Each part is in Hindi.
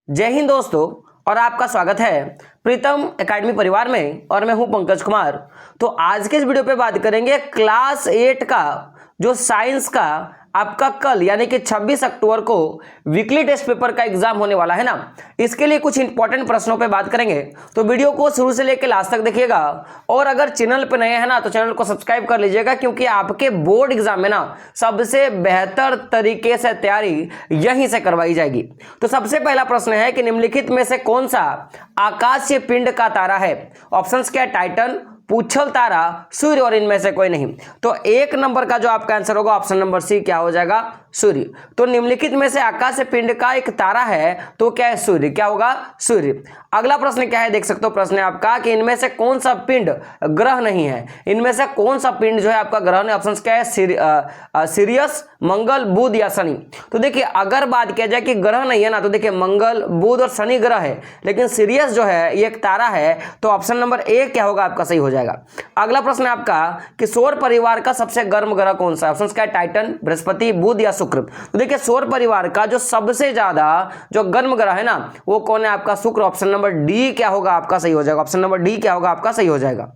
जय हिंद दोस्तों, और आपका स्वागत है प्रीतम एकेडमी परिवार में। और मैं हूं पंकज कुमार। तो आज के इस वीडियो पे बात करेंगे क्लास 8 का जो साइंस का आपका कल यानी कि 26 अक्टूबर को वीकली टेस्ट पेपर का एग्जाम होने वाला है ना। इसके लिए कुछ इंपॉर्टेंट प्रश्नों पे बात करेंगे, तो वीडियो को शुरू से लेकर लास्ट तक देखिएगा। और अगर चैनल पे नए हैं ना तो चैनल को सब्सक्राइब कर लीजिएगा, क्योंकि आपके बोर्ड एग्जाम में ना सबसे बेहतर तरीके से तैयारी यहीं से करवाई जाएगी। तो सबसे पहला प्रश्न है कि निम्नलिखित में से कौन सा आकाशीय पिंड का तारा है? ऑप्शंस क्या? टाइटन, पूछल तारा, सूर्य और इनमें से कोई नहीं। तो एक नंबर का जो आपका आंसर होगा ऑप्शन नंबर सी क्या हो जाएगा? सूर्य। तो निम्नलिखित में से आकाशीय पिंड का एक तारा है तो क्या है? सूर्य। क्या होगा? सूर्य। अगला प्रश्न क्या है, देख सकते हो प्रश्न है आपका कि इनमें से कौन सा पिंड ग्रह नहीं है? इनमें से कौन सा पिंड जो है आपका ग्रह नहीं? ऑप्शन क्या है? सीरियस, मंगल, बुध या शनि। तो देखिए अगर बात किया जाए कि ग्रह नहीं है ना, तो देखिए मंगल, बुध और शनि ग्रह है, लेकिन सीरियस जो है ये एक तारा है। तो ऑप्शन नंबर ए क्या होगा आपका? सही हो जाएगा। अगला प्रश्न है आपका कि सौर परिवार का सबसे गर्म ग्रह कौन सा है? ऑप्शन क्या है? टाइटन, बृहस्पति, बुध या शुक्र। तो देखिए सौर परिवार का जो सबसे ज्यादा जो गर्म ग्रह है ना वो कौन है आपका? शुक्र। ऑप्शन नंबर डी क्या होगा आपका? सही हो जाएगा। ऑप्शन नंबर डी क्या होगा आपका? सही हो जाएगा।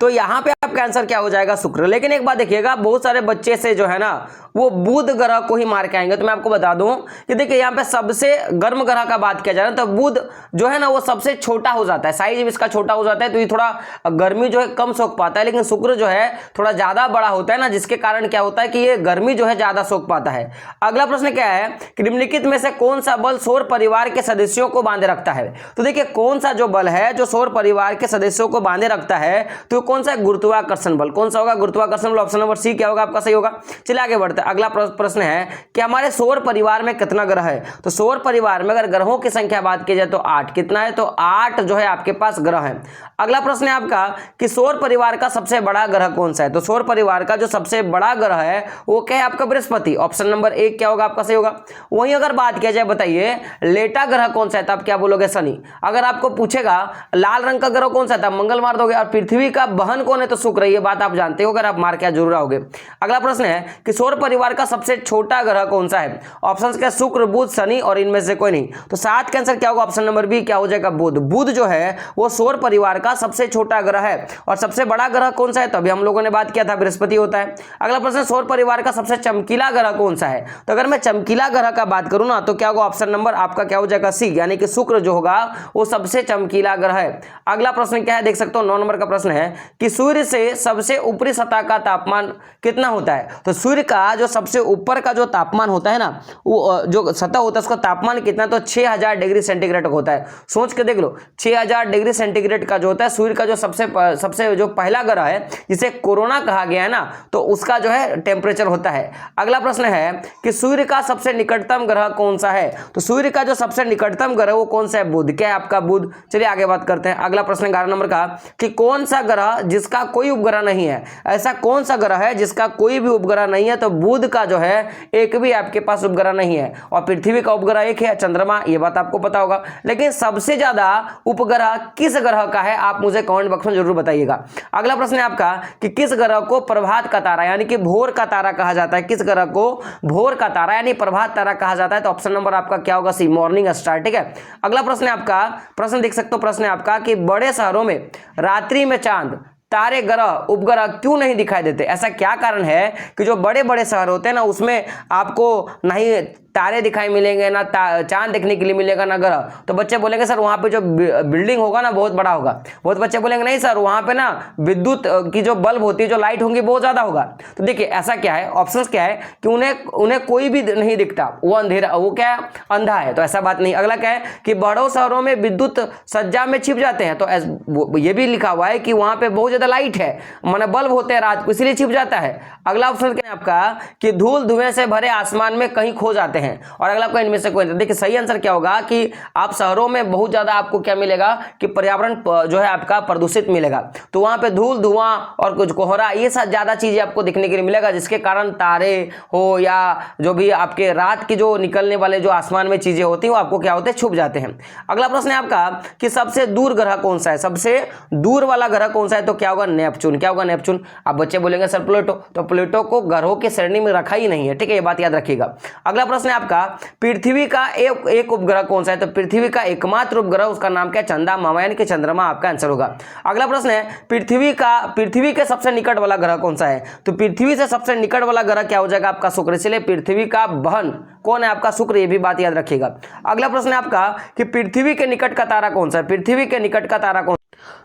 तो यहां पे आपका आंसर क्या हो जाएगा? शुक्र। लेकिन एक बात देखिएगा, बहुत सारे बच्चे से जो है ना वो बुध ग्रह को ही मार के आएंगे। तो मैं आपको बता दूं कि देखिए यहां पे सबसे गर्म ग्रह का बात किया जा रहा है तो बुध जो है ना वो सबसे छोटा हो जाता है, साइज इसका छोटा हो जाता है, तो ये थोड़ा गर्मी जो है कम सोख पाता है। लेकिन शुक्र जो है थोड़ा ज्यादा बड़ा होता है ना, जिसके कारण क्या होता है कि ये गर्मी जो है ज्यादा सोख पाता है। अगला प्रश्न क्या है कि निम्नलिखित में से कौन सा बल सौर परिवार के सदस्यों को बांधे रखता है? तो देखिए कौन सा जो बल है जो सौर परिवार के सदस्यों को बांधे रखता है तो कौन सा? गुरुत्वाकर्षण बल। कौन सा होगा? गुरुत्वाकर्षण बल। ऑप्शन नंबर सी क्या होगा आपका? सही होगा। चलिए आगे बढ़ते हैं। अगला प्रश्न है कि हमारे सौर परिवार में कितना ग्रह है? तो सौर परिवार में अगर ग्रहों की संख्या बात की जाए तो 8। कितना है? तो 8 जो है आपके पास ग्रह है। अगला प्रश्न है आपका कि सौर परिवार का सबसे बड़ा ग्रह कौन सा है? तो सौर परिवार का जो सबसे बड़ा ग्रह है वो क्या है आपका? बृहस्पति। ऑप्शन नंबर 1 क्या होगा आपका? सही होगा। वहीं अगर बात किया जाए बताइए लेटा ग्रह कौन सा है? तब क्या बोलोगे? शनि। अगर आपको पूछेगा लाल रंग का ग्रह कौन सा था? मंगल मार दोगे। और पृथ्वी का बहन कौन है? तो शुक्र। ये बात आप जानते हो, अगर आप मार के जरूर आओगे। अगला प्रश्न है कि सौर परिवार का सबसे छोटा ग्रह कौन सा है? ऑप्शंस क्या? शुक्र, बुध, शनि और इनमें से कोई नहीं। तो 7 का आंसर क्या होगा? ऑप्शन नंबर बी क्या हो जाएगा? बुध। बुध जो है वो सौर परिवार का सबसे छोटा ग्रह है। और सबसे बड़ा ग्रह कौन सा है? तो अभी हम लोगों ने बात किया था बृहस्पति होता है। अगला प्रश्न, सौर परिवार का सबसे चमकीला ग्रह कौन सा है? तो अगर मैं चमकीला ग्रह का बात करूं ना तो क्या होगा? ऑप्शन नंबर आपका क्या हो जाएगा? सी, यानी कि शुक्र जो होगा वो सबसे चमकीला ग्रह है। अगला प्रश्न क्या है, देख सकते हो 9 नंबर का प्रश्न है कि सूर्य से सबसे ऊपरी सतह का तापमान कितना होता है? तो सूर्य का जो सबसे ऊपर का जो तापमान होता है ना वो जो सतह होता है उसका तापमान कितना? तो 6000 डिग्री सेंटीग्रेड होता है। सोच के देख लो, 6000 डिग्री सेंटीग्रेड का जो होता है सूर्य का जो सबसे जो पहला ग्रह है जिसे कोरोना कहा गया है ना, तो उसका जो है टेम्परेचर होता है। अगला प्रश्न है कि सूर्य का सबसे निकटतम ग्रह कौन सा है? तो सूर्य का जो सबसे निकटतम ग्रह वो कौन सा है? बुध। क्या है आपका? बुध। चलिए आगे बात करते हैं। अगला प्रश्न 11 नंबर का कि कौन सा ग्रह जिसका कोई उपग्रह नहीं है? ऐसा कौन सा ग्रह है जिसका कोई भी उपग्रह नहीं है? तो बुध का जो है एक भी आपके पास उपग्रह नहीं है। और पृथ्वी का उपग्रह एक है, चंद्रमा। ये बात आपको पता होगा। लेकिन सबसे ज्यादा उपग्रह किस ग्रह का है? आप मुझे कमेंट बॉक्स में जरूर बताइएगा। अगला प्रश्न है आपका कि किस ग्रह को प्रभात का तारा यानी कि भोर का तारा कहा जाता है? किस ग्रह को भोर का तारा यानी प्रभात तारा कहा जाता है? तो ऑप्शन नंबर आपका क्या होगा? सी, मॉर्निंग स्टार। ठीक है। अगला प्रश्न है आपका, प्रश्न देख सकते हो, प्रश्न है आपका कि बड़े शहरों में रात्रि में चांद, तारे, ग्रह, उपग्रह क्यों नहीं दिखाई देते? ऐसा क्या कारण है कि जो बड़े बड़े शहर होते हैं ना उसमें आपको नहीं तारे दिखाई मिलेंगे, ना चांद देखने के लिए मिलेगा, ना ग्रह? तो बच्चे बोलेंगे सर वहां पे जो बिल्डिंग होगा ना बहुत बड़ा होगा। बहुत बच्चे बोलेंगे नहीं सर वहां पे ना विद्युत की जो बल्ब होती है, जो लाइट होंगी बहुत ज्यादा होगा। तो देखिए ऐसा क्या है, ऑप्शंस क्या है कि उन्हें कोई भी नहीं दिखता, वो अंधेरा, वो क्या है? अंधा है। तो ऐसा बात नहीं। अगला क्या है कि बड़ों शहरों में विद्युत सज्जा में छिप जाते हैं। तो ये भी लिखा हुआ है कि वहां पे बहुत ज्यादा लाइट है, माने बल्ब होते हैं रात को, इसलिए छिप जाता है। अगला ऑप्शन क्या है आपका कि धूल धुएं से भरे आसमान में कहीं खो जाते हैं। और अगला आपका इनमें से कोई नहीं। देखिए सही आंसर क्या होगा कि आप शहरों में बहुत ज्यादा आपको क्या मिलेगा कि पर्यावरण जो है आपका प्रदूषित मिलेगा। तो वहां पे धूल, धुआं और कुछ कोहरा, ये सब ज्यादा चीजें आपको दिखने के लिए मिलेगा, जिसके कारण तारे हो या जो भी आपके रात की जो निकलने वाले जो आसमान में चीजें होती हैं वो आपको क्या होते हैं? छुप जाते हैं। अगला प्रश्न है आपका कि सबसे दूर ग्रह कौन सा है? सबसे दूर वाला ग्रह कौन सा है? तो क्या होगा? नेपच्यून। क्या होगा? नेपच्यून। अब बच्चे बोलेंगे सर प्लूटो, तो प्लूटो को ग्रहों की श्रेणी में रखा ही नहीं है। ठीक है, ये बात याद रखिएगा। अगला प्रश्न है आपका पृथ्वी का एक उपग्रह कौन सा है? तो पृथ्वी का एकमात्र उपग्रह, उसका नाम क्या है? चंदा मामा यानी कि चंद्रमा आपका आंसर होगा। अगला प्रश्न है पृथ्वी के सबसे निकट वाला ग्रह कौन सा है? तो पृथ्वी से सबसे निकट वाला ग्रह क्या हो जाएगा? आपका शुक्र। इसलिए पृथ्वी का बहन कौन है? आपका शुक्र। ये भी बात याद रखिएगा। अगला प्रश्न है आपका कि पृथ्वी के निकट का तारा कौन सा है? पृथ्वी के निकट का तारा कौन?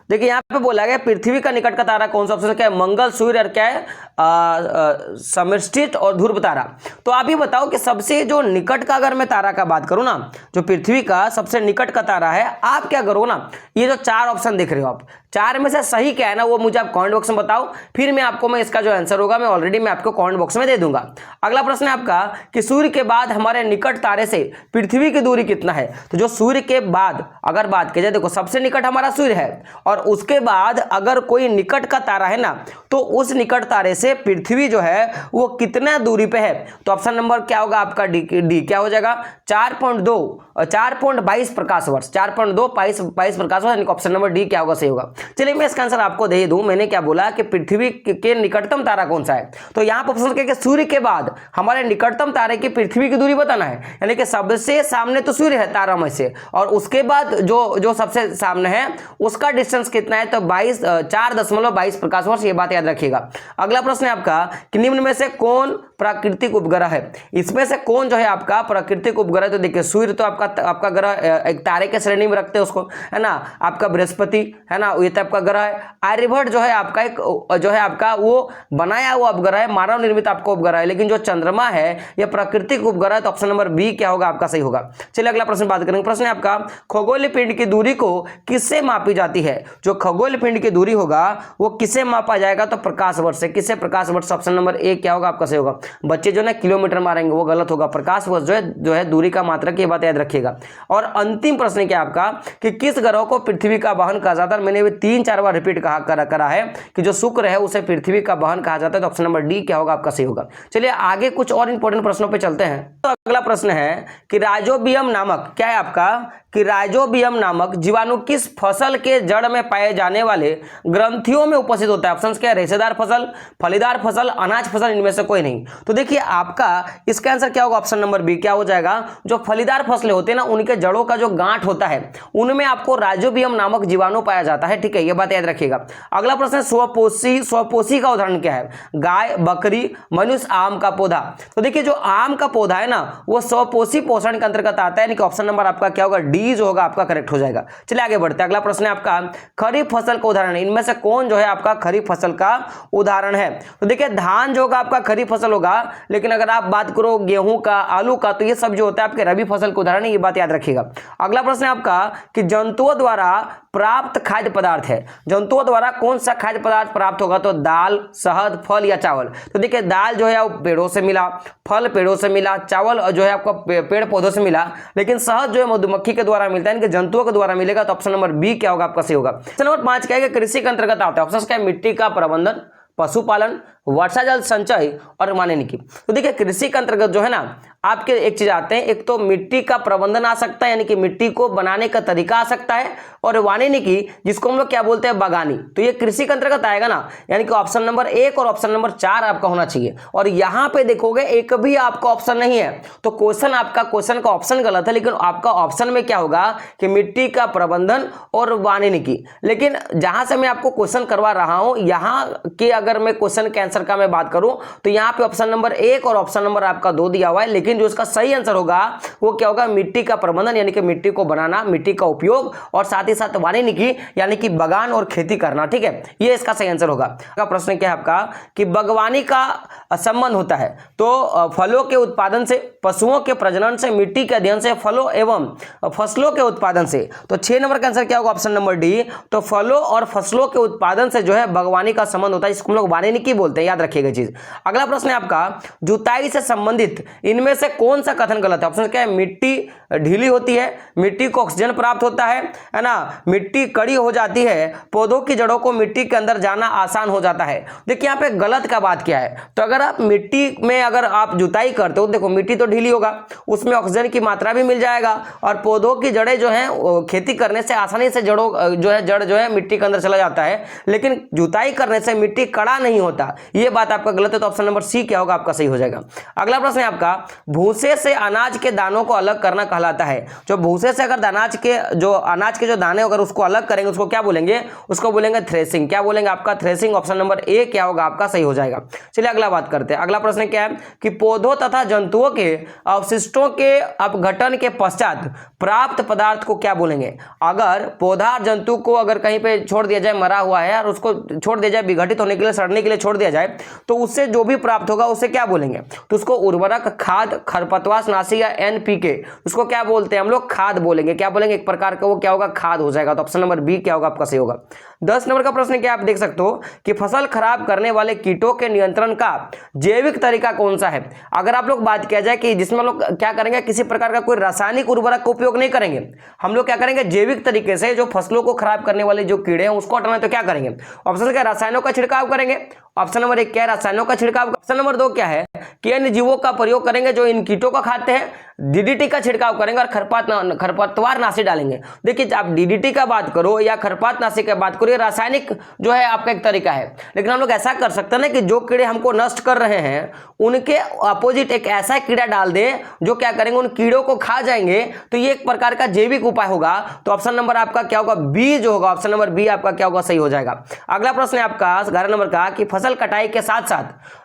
देखिए यहाँ पे बोला गया पृथ्वी का निकट का तारा कौन सा? ऑप्शन क्या है? मंगल, सूर्य और क्या है? समष्टित और ध्रुव तारा। तो आप ही बताओ कि सबसे जो निकट का अगर मैं तारा का बात करूं ना, जो पृथ्वी का सबसे निकट का तारा है, आप क्या करो ना, ये जो 4 ऑप्शन देख रहे हो आप, 4 में से सही क्या है ना, वो मुझे आप कमेंट बॉक्स में बताओ। फिर मैं इसका जो आंसर होगा मैं ऑलरेडी मैं आपको कमेंट बॉक्स में दे दूंगा। अगला प्रश्न है आपका कि सूर्य के बाद हमारे निकट तारे से पृथ्वी की दूरी कितना है? तो जो सूर्य के बाद अगर बात की जाए, देखो सबसे निकट हमारा सूर्य है और उसके बाद अगर कोई निकट का तारा है ना, तो उस निकट तारे से पृथ्वी जो है वो कितना दूरी पे है? तो ऑप्शन नंबर क्या होगा आपका? डी क्या हो जाएगा? 4.22 प्रकाश वर्ष। 4.22 प्रकाश वर्ष, ऑप्शन नंबर डी क्या होगा? सही होगा। चलिए मैं इसका आंसर आपको दे दूं। मैंने क्या बोला कि पृथ्वी के निकटतम तारा कौन सा है? तो यहां पर ऑप्शन क्या है? सूर्य के बाद हमारे निकटतम तारे की पृथ्वी की दूरी बताना है, यानी कि सबसे सामने तो सूर्य है तारा में से, और उसके बाद जो सबसे सामने है उसका डिस्टेंस कितना है? तो 4.22 प्रकाश वर्ष। ये बात याद रखिएगा। अगला प्रश्न है आपका कि निम्न में से कौन प्राकृतिक उपग्रह है? इसमें से कौन जो है आपका प्राकृतिक उपग्रह? तो देखिए सूर्य तो आपका ग्रह एक तारे के श्रेणी में रखते हैं उसको, है ना। आपका बृहस्पति है ना, ये तो आपका ग्रह है। आर्यभट्ट जो है आपका एक जो है आपका वो बनाया हुआ उपग्रह है, मानव निर्मित आपका उपग्रह है। लेकिन जो चंद्रमा है यह प्राकृतिक उपग्रह है। तो ऑप्शन नंबर बी क्या होगा? आपका सही होगा। चलिए अगला प्रश्न बात करेंगे। प्रश्न है आपका खगोलीय पिंड की दूरी को किससे मापी जाती है? जो खगोलीय पिंड की दूरी होगा वो किससे मापा जाएगा? तो प्रकाश वर्ष से। किससे? प्रकाश वर्ष। ऑप्शन नंबर ए क्या होगा? आपका सही होगा। बच्चे जो ना किलोमीटर मारेंगे वो गलत होगा। प्रकाश वर्ष जो है दूरी का मात्रक, ये बात याद रखिएगा। और अंतिम प्रश्न क्या आपका कि किस ग्रह को पृथ्वी का वाहन कहा जाता है? मैंने भी 3-4 बार रिपीट करा है कि जो शुक्र है उसे पृथ्वी का वाहन कहा जाता है। तो ऑप्शन नंबर डी क्या होगा? आपका सही होगा। चलिए आगे कुछ और इंपॉर्टेंट प्रश्नों पे चलते हैं। तो अगला प्रश्न है कि राइजोबियम नामक क्या है आपका कि राइजोबियम नामक जीवाणु किस फसल के जड़ में पाए जाने वाले ग्रंथियों में उपस्थित होता है? ऑप्शन क्या है? रेशेदार फसल, फलीदार फसल, अनाज फसल, इनमें से कोई नहीं। तो देखिए आपका इसका आंसर क्या होगा? ऑप्शन नंबर बी क्या हो जाएगा? जो फलीदार फसलें होते हैं ना, उनके जड़ों का जो गांठ होता है उनमें आपको राइजोबियम नामक जीवाणु पाया जाता है। ठीक है, ये बात याद रखिएगा। अगला प्रश्न है स्वपोषी का उदाहरण क्या है? गाय, बकरी, मनुष्य, आम का पौधा। तो देखिए जो आम का पौधा है ना वो स्वपोषी पोषण के अंतर्गत आता है, यानी कि ऑप्शन नंबर आपका क्या होगा? डी जो होगा आपका करेक्ट हो जाएगा। चलिए आगे बढ़ते हैं। अगला प्रश्न है आपका खरीफ फसल का उदाहरण। इनमें से कौन जो है आपका खरीफ फसल का उदाहरण है? तो देखिए धान जो होगा आपका खरीफ फसल होगा, लेकिन अगर आप बात करो गेहूं का, आलू का, तो ये सब जो होता है आपके रबी फसल का उदाहरण है। ये बात याद रखिएगा। अगला प्रश्न है आपका कि जंतुओं द्वारा प्राप्त खाद्य पदार्थ है। जंतुओं द्वारा कौन सा खाद्य पदार्थ प्राप्त होगा? तो दाल, शहद, फल या चावल। तो देखिए दाल जो है वो पेड़ों से मिला, फल पेड़ों से मिला, चावल जो है आपका पेड़ पौधों से मिला, लेकिन शहद जो है मधुमक्खी के द्वारा मिलता है, इनके जंतुओं के द्वारा मिलेगा। तो ऑप्शन नंबर बी क्या होगा? आपका सही होगा। ऑप्शन नंबर 5 क्या है? कृषि के अंतर्गत आता है। ऑप्शन क्या है? मिट्टी का प्रबंधन, पशुपालन, वर्षा जल संचय और वानिकी। तो देखिए कृषि के अंतर्गत जो है ना आपके एक चीज आते हैं, एक तो मिट्टी का प्रबंधन आ सकता है, यानी कि मिट्टी को बनाने का तरीका आ सकता है, और वानिकी जिसको हम लोग क्या बोलते हैं? बागानी। तो ये कृषि के अंतर्गत आएगा ना, यानी कि ऑप्शन नंबर 1 और ऑप्शन नंबर 4 आपका होना चाहिए। और यहां पे देखोगे एक भी आपका ऑप्शन नहीं है, तो क्वेश्चन का ऑप्शन गलत है। लेकिन आपका ऑप्शन में क्या होगा कि मिट्टी का प्रबंधन और वानिकी। लेकिन जहां से मैं आपको क्वेश्चन करवा रहा हूं, यहां के अगर मैं क्वेश्चन के आंसर का मैं बात करूं तो यहां पे ऑप्शन नंबर 1 और ऑप्शन नंबर आपका 2 दिया हुआ है, लेकिन जो इसका सही आंसर होगा वो क्या होगा? मिट्टी का प्रबंधन, यानी कि मिट्टी को बनाना, मिट्टी का उपयोग, और साथ ही साथ वानिकी यानी कि बगान और खेती करना। ठीक है, ये इसका सही आंसर होगा। का प्रश्न क्या है आपका कि बागवानी का संबंध होता है तो फलों के उत्पादन से, पशुओं के प्रजनन से, मिट्टी के अध्ययन से, फलों एवं फसलों के उत्पादन से। तो 6 नंबर का आंसर क्या होगा? Option number D. तो फलों और फसलों के उत्पादन से जो है बागवानी का संबंध होता है, जिसको हम लोग वानिकी बोलते हैं, याद रखिएगा चीज। अगला प्रश्न है आपका जुताई से संबंधित इनमें से कौन सा कथन गलत है? ऑप्शन क्या है? मिट्टी ढीली होती है, मिट्टी को ऑक्सीजन प्राप्त होता है ना, मिट्टी कड़ी हो जाती है, पौधों की जड़ों को मिट्टी के अंदर जाना आसान हो जाता है। देखिए यहाँ पे गलत का बात क्या है? तो अगर आप मिट्टी में अगर आप जुताई करते हो, देखो मिट्टी तो ढीली होगा, उसमें ऑक्सीजन की मात्रा भी मिल जाएगा, और पौधों की जड़ें जो है खेती करने से आसानी से जड़ जो है मिट्टी के अंदर चला जाता है। लेकिन जुताई करने से मिट्टी कड़ा नहीं होता, ये बात आपका गलत है, तो ऑप्शन नंबर सी क्या होगा आपका सही हो जाएगा। अगला प्रश्न है आपका, भूसे से अनाज के दानों को अलग करना कहलाता है। जो भूसे से अगर अनाज के जो दाने अगर उसको अलग करेंगे उसको क्या बोलेंगे, उसको बोलेंगे थ्रेसिंग। क्या बोलेंगे आपका थ्रेसिंग। ऑप्शन नंबर ए क्या होगा आपका सही हो जाएगा। चलिए अगला बात करते हैं। अगला प्रश्न क्या है कि पौधों तथा जंतुओं के अवशिष्टों के अपघटन के पश्चात प्राप्त पदार्थ को क्या बोलेंगे। अगर पौधा जंतु को अगर कहीं पे छोड़ दिया जाए, मरा हुआ है और उसको छोड़ दिया जाए विघटित होने के लिए, सड़ने के लिए छोड़ दिया जाए, तो उससे जो भी प्राप्त होगा उसे क्या बोलेंगे, तो उसको उर्वरक, खाद, खरपतवारनाशी या एनपीके, उसको क्या बोलते हैं हम लोग, खाद बोलेंगे। क्या बोलेंगे, एक प्रकार का वो क्या होगा, खाद हो जाएगा। तो ऑप्शन नंबर बी क्या होगा आपका सही होगा। 10 नंबर का प्रश्न क्या आप देख सकते हो कि फसल खराब करने वाले कीटों के नियंत्रण का जैविक तरीका कौन सा है। अगर आप लोग बात किया जाए कि जिसमें हम लोग क्या करेंगे, किसी प्रकार का कोई रासायनिक उर्वरक का उपयोग नहीं करेंगे, हम लोग क्या करेंगे, जैविक तरीके से जो फसलों को खराब करने वाले जो कीड़े हैं उसको हटाना, तो क्या करेंगे, ऑप्शन क्या, रसायनों का छिड़काव करेंगे। ऑप्शन नंबर 1 क्या है, रसायनों का छिड़काव। ऑप्शन नंबर 2 क्या है कि अन्य जीवों का प्रयोग करेंगे जो इन कीटों को खाते हैं, डीडीटी का छिड़काव करेंगे और खरपतवारनाशी डालेंगे। देखिए आप डीडीटी का बात करो या खरपतवारनाशी का बात करो, ये रासायनिक जो है आपका एक तरीका है, लेकिन हम लोग ऐसा कर सकते हैं ना कि जो कीड़े हमको नष्ट कर रहे हैं उनके अपोजिट एक ऐसा कीड़ा डाल दे जो क्या करेंगे, उन कीड़ों को खा जाएंगे, तो ये एक प्रकार का जैविक उपाय होगा। तो ऑप्शन नंबर आपका क्या होगा, बी जो होगा, ऑप्शन नंबर बी आपका क्या होगा सही हो जाएगा। अगला प्रश्न है आपका 11 नंबर का कि फसल कटाई के साथ साथ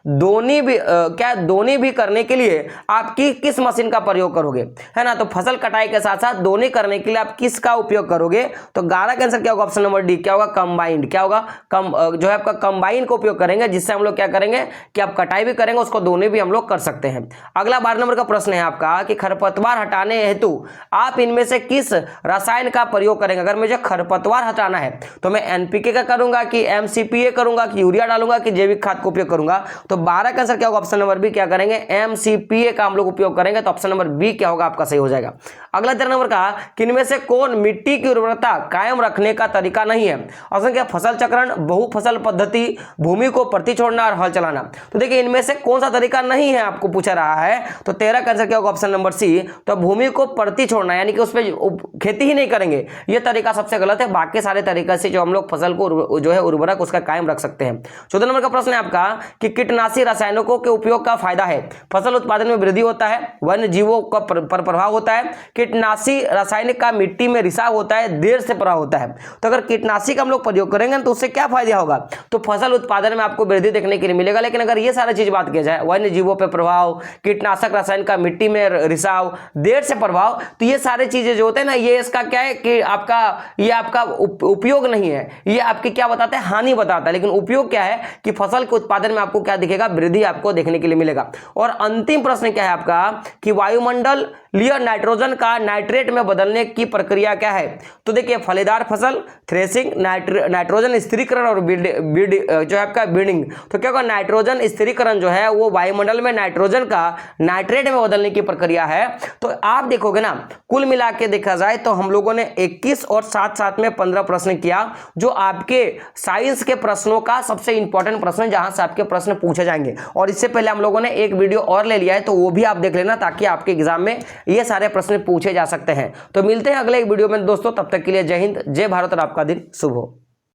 दोनी भी करने के लिए आप किस मशीन का प्रयोग करोगे, है ना। तो फसल कटाई के साथ साथ दोनी करने के लिए आप किसका उपयोग करोगे, तो 11 का आंसर क्या होगा, ऑप्शन नंबर डी क्या होगा, कंबाइंड। क्या होगा, जो है आपका कंबाइन का उपयोग करेंगे, जिससे हम लोग क्या करेंगे कि आप कटाई भी करेंगे, उसको दोनी भी हम लोग कर सकते हैं। अगला 12 नंबर का प्रश्न है आपका कि खरपतवार हटाने हेतु आप इनमें से किस रसायन का प्रयोग करेंगे। अगर मुझे खरपतवार हटाना है तो मैं एनपीके का करूंगा कि एमसीपीए करूंगा कि यूरिया डालूंगा कि जैविक खाद का उपयोग करूंगा। तो 12 का आंसर क्या होगा, ऑप्शन नंबर बी क्या करेंगे, एमसीपीए का हम लोग उपयोग करेंगे। तो ऑप्शन नंबर बी क्या होगा आपका सही हो जाएगा। अगला 13 नंबर का कि इनमें से कौन मिट्टी की उर्वरता कायम रखने का तरीका नहीं है। ऑप्शन क्या, फसल चक्रण, बहुफसल पद्धति, भूमि को प्रति छोड़ना और हल चलाना। तो देखिए इनमें से कौन सा तरीका नहीं है आपको पूछा रहा है, तो 13 का आंसर क्या होगा, ऑप्शन नंबर सी। तो भूमि को प्रति छोड़ना यानी कि उस पर खेती ही नहीं करेंगे, यह तरीका सबसे गलत है। बाकी सारे तरीके से जो हम लोग फसल को जो है उर्वरक उसका कायम रख सकते हैं। 14 नंबर का प्रश्न है आपका कि कीटनाशी रसायनों के उपयोग का फायदा है, फसल उत्पादन में वृद्धि होता है, वन्य जीवों का पर प्रभाव होता है, कीटनाशी रासायनिक का मिट्टी में रिसाव होता है, देर से प्रभाव होता है। तो अगर कीटनाशी का हम लोग प्रयोग करेंगे तो उससे क्या फायदा होगा, तो फसल उत्पादन में आपको वृद्धि देखने के लिए मिलेगा। लेकिन अगर ये सारी चीज बात किया जाए, वन्य जीवों पर प्रभाव, कीटनाशक रासायन का मिट्टी में रिसाव, देर से प्रभाव, तो ये सारी चीजें जो होते हैं ना, ये इसका क्या है कि ये आपका उपयोग नहीं है, ये आपकी क्या बताता है, हानि बताता है। लेकिन उपयोग क्या है कि फसल के उत्पादन में आपको क्या दिखेगा, वृद्धि आपको देखने के लिए मिलेगा। और अंतिम प्रश्न क्या है आपका कि वायुमंडल नाइट्रोजन का नाइट्रेट में बदलने की प्रक्रिया क्या है। तो देखिए फलीदार फसल, थ्रेसिंग, नाइट्रोजन स्थिरीकरण और जो है आपका बीडिंग। तो क्या होगा, नाइट्रोजन स्थिरीकरण जो है वो वायुमंडल में नाइट्रोजन का नाइट्रेट में बदलने की प्रक्रिया है। तो आप देखोगे ना, कुल मिला के देखा जाए तो हम लोगों ने 21 और साथ में 15 प्रश्न किया, जो आपके साइंस के प्रश्नों का सबसे इंपॉर्टेंट प्रश्न, जहां से आपके प्रश्न पूछे जाएंगे। और इससे पहले हम लोगों ने एक वीडियो और ले लिया है, तो वो भी आप देख लेना, ताकि आपके एग्जाम में ये सारे प्रश्न पूछे जा सकते हैं। तो मिलते हैं अगले एक वीडियो में दोस्तों, तब तक के लिए जय हिंद, जय भारत और आपका दिन शुभ हो।